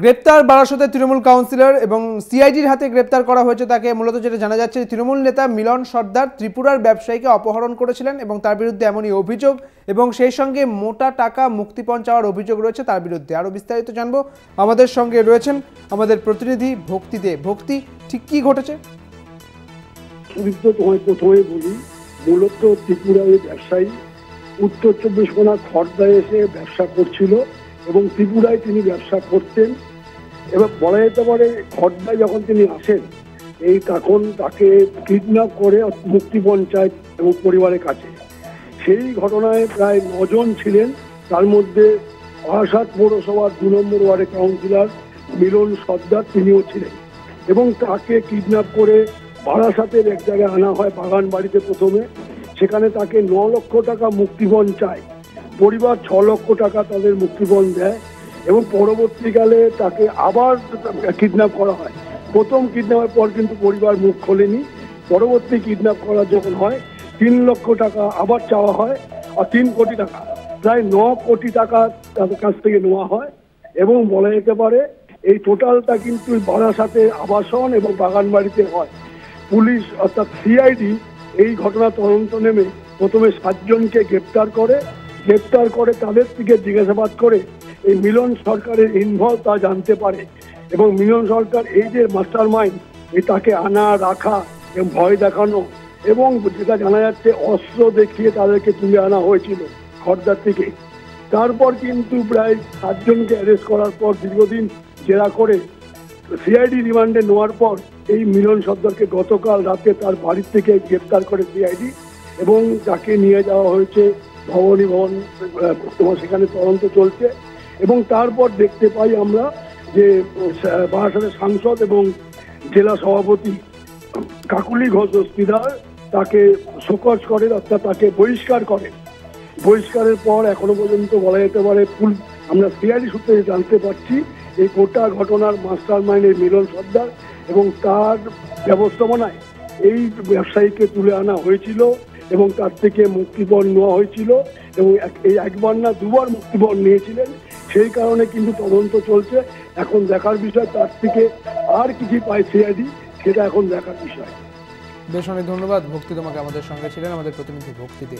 গ্রেপ্তার বারাসতের তৃণমূল কাউন্সিলর এবং সিআইডির হাতে গ্রেপ্তার করা হয়েছে তাকে। মূলত যেটা জানা যাচ্ছে, তৃণমূল নেতা মিলন সর্দার ত্রিপুরার ব্যবসায়ীকে অপহরণ করেছিলেন এবং তার বিরুদ্ধে এমনই অভিযোগ, এবং সেই সঙ্গে মোটা টাকা মুক্তিপণ চাওয়ার অভিযোগ রয়েছে তার বিরুদ্ধে। আরও বিস্তারিত জানবো, আমাদের সঙ্গে রয়েছেন আমাদের প্রতিনিধি ভক্তি দে। ভক্তি, ঠিক কি ঘটেছে? তোমায় প্রথমে বলি, মূলত ত্রিপুরার ব্যবসায়ী উত্তর 24 পরগনা খড়দায় এসে ব্যবসা করছিল এবং ত্রিপুরায় তিনি ব্যবসা করতেন। এবার বলা যেতে পারে খড়দায় যখন তিনি আসেন, তখন তাকে কিডন্যাপ করে মুক্তিপণ চায় এবং পরিবারের কাছে। সেই ঘটনায় প্রায় 9 জন ছিলেন, তার মধ্যে বারাসাত পৌরসভার 2 নম্বর ওয়ার্ডের কাউন্সিলর মিলন সর্দার, তিনিও ছিলেন। এবং তাকে কিডন্যাপ করে বারাসাতের এক জায়গায় আনা হয়, বাগান বাড়িতে প্রথমে। সেখানে তাকে 9 লক্ষ টাকা মুক্তিপণ চায়, পরিবার 6 লক্ষ টাকা তাদের মুক্তিপণ দেয় এবং পরবর্তীকালে তাকে আবার কিডন্যাপ করা হয়। প্রথম কিডন্যাপের পর কিন্তু পরিবার মুখ খোলেনি। পরবর্তী কিডন্যাপ করা যখন হয়, 3 লক্ষ টাকা আবার চাওয়া হয়, আর 3 কোটি টাকা, প্রায় 9 কোটি টাকা তাদের কাছ থেকে নেওয়া হয়। এবং বলা যেতে পারে এই টোটালটা কিন্তু বারাসাতে আবাসন এবং বাগান বাড়িতে হয়। পুলিশ অর্থাৎ সিআইডি এই ঘটনা তদন্ত নেমে প্রথমে 7 জনকে গ্রেপ্তার করে তাদের থেকে জিজ্ঞাসাবাদ করে এই মিলন সরকারের ইনভলভ তা জানতে পারে। এবং মিলন সরকার এই যে মাস্টার মাইন্ড, তাকে আনা রাখা এবং ভয় দেখানো, এবং যেটা জানা যাচ্ছে অস্ত্র দেখিয়ে তাদেরকে তুলে আনা হয়েছিল খড়দার থেকে। তারপর কিন্তু প্রায় 7 জনকে অ্যারেস্ট করার পর দীর্ঘদিন জেরা করে সিআইডি রিমান্ডে নেওয়ার পর এই মিলন সর্দারকে গতকাল রাতে তার বাড়ির থেকে গ্রেপ্তার করে সিআইডি এবং তাকে নিয়ে যাওয়া হয়েছে ভবানী ভবন। সেখানে তদন্ত চলছে। এবং তারপর দেখতে পাই আমরা যে বারাসাতের সাংসদ এবং জেলা সভাপতি কাকুলি ঘোষ দস্তিদার তাকে শোকজ করেন, অর্থাৎ তাকে বহিষ্কার করেন। বহিষ্কারের পর এখনো পর্যন্ত বলা যেতে পারে আমরা সিআইডি সূত্রে জানতে পারছি এই গোটা ঘটনার মাস্টার মাইন্ড মিলন সর্দার, এবং তার ব্যবস্থাপনায় এই ব্যবসায়ীকে তুলে আনা হয়েছিল এবং তার থেকে মুক্তিপণ নেওয়া হয়েছিল। এবং এই একবার না 2 বার মুক্তিপণ নিয়েছিলেন। সেই কারণে কিন্তু তদন্ত চলছে। এখন দেখার বিষয় তার থেকে আর কিছু পায় সিআইডি, সেটা এখন দেখার বিষয়। বেশ, অনেক ধন্যবাদ ভক্তি, তোমাকে। আমাদের সঙ্গে ছিলেন আমাদের প্রতিনিধি ভক্তি দে।